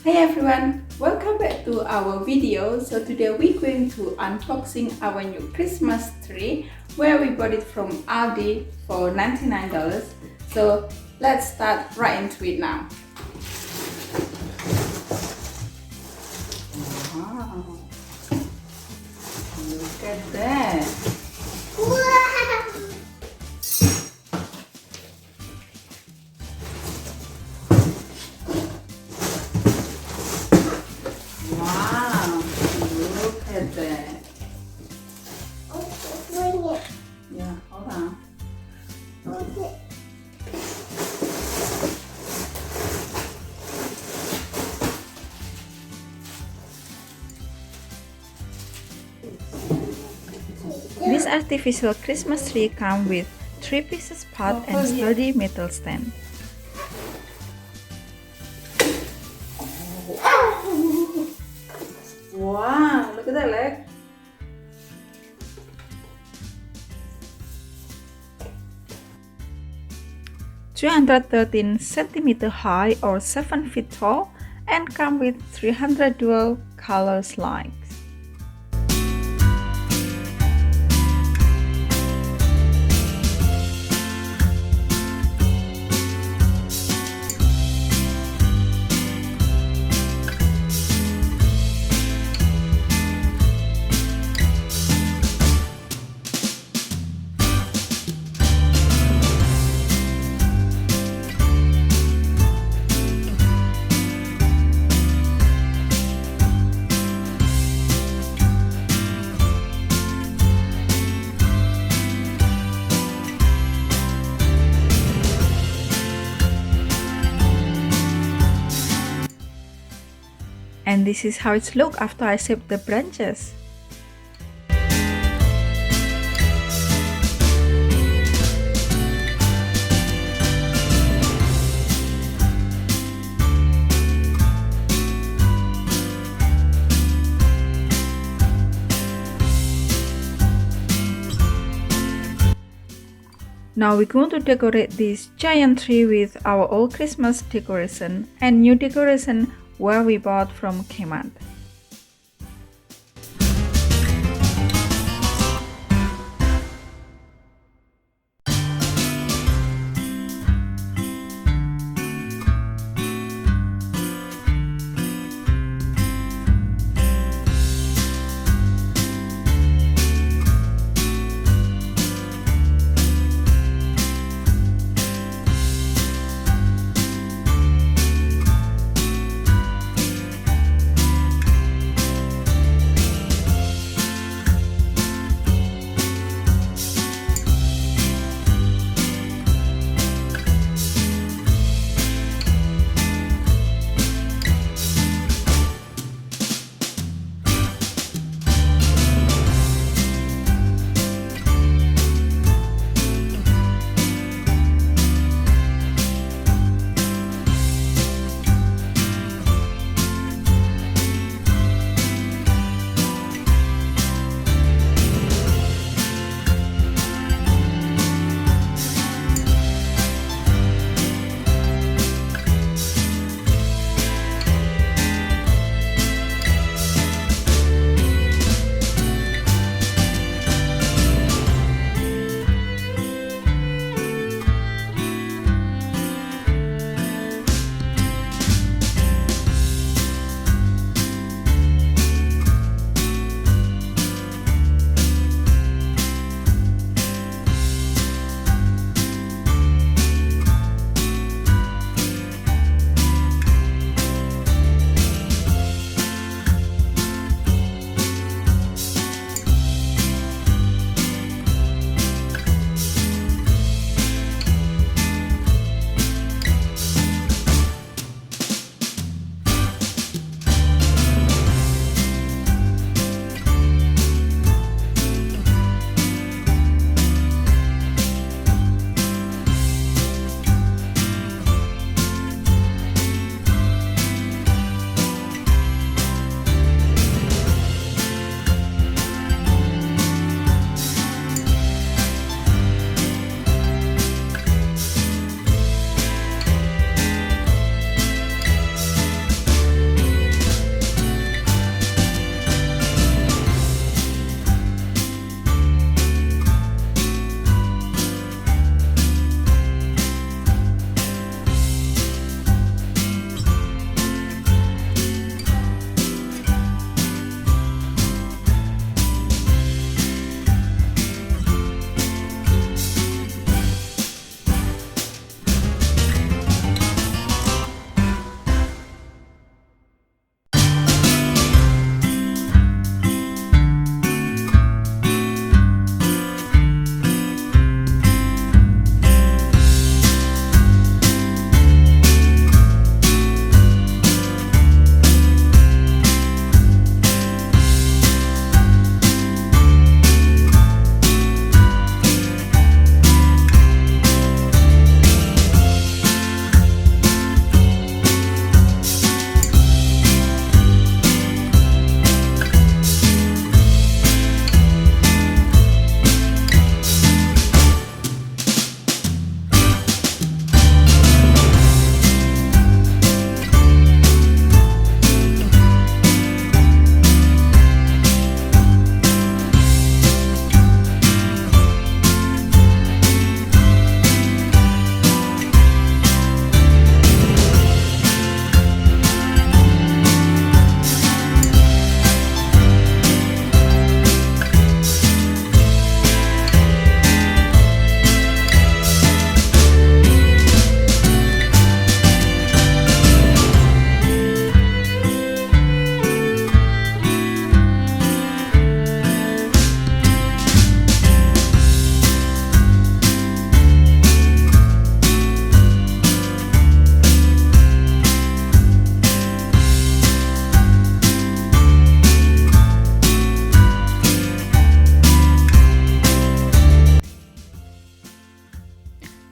Hey everyone, welcome back to our video. So today we're going to unboxing our new Christmas tree where we bought it from Aldi for $99. So let's start right into it now. Wow, look at that. Wow, look at that. Yeah, hold on. This artificial Christmas tree comes with 3 pieces pot and sturdy metal stand. Wow, look at that leg. (213 centimeter high or 7 feet tall) and come with 300 dual color lights. And this is how it looks after I shape the branches. Now we're going to decorate this giant tree with our old Christmas decoration and new decoration where we bought from Kmart.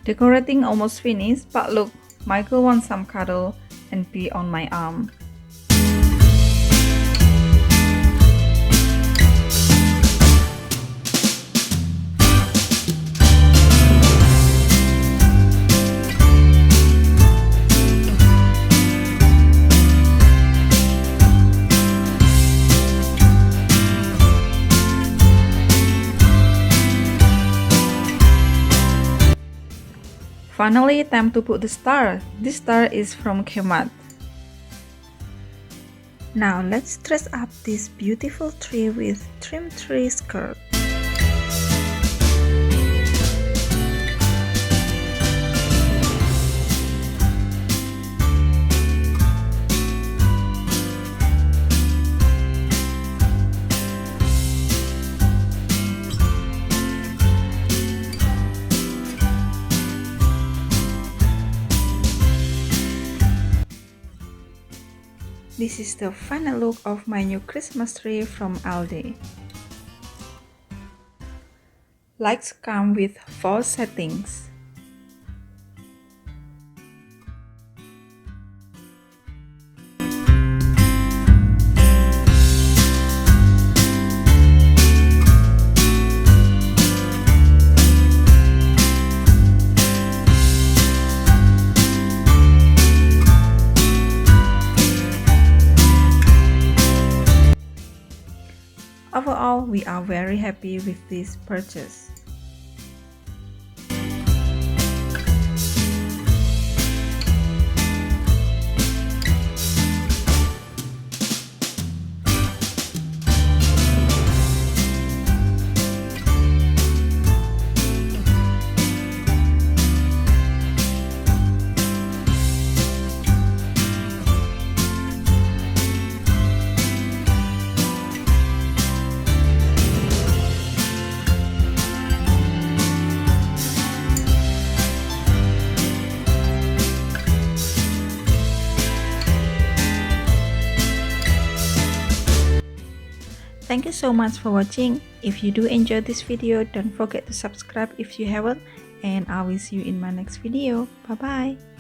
Decorating almost finished, but look, Michael wants some cuddle and pee on my arm. Finally, time to put the star. This star is from Kmart. Now let's dress up this beautiful tree with trim tree skirt. This is the final look of my new Christmas tree from Aldi. Lights come with 4 settings. Overall, we are very happy with this purchase. Thank you so much for watching. If you do enjoy this video, don't forget to subscribe if you haven't, and I will see you in my next video. Bye bye.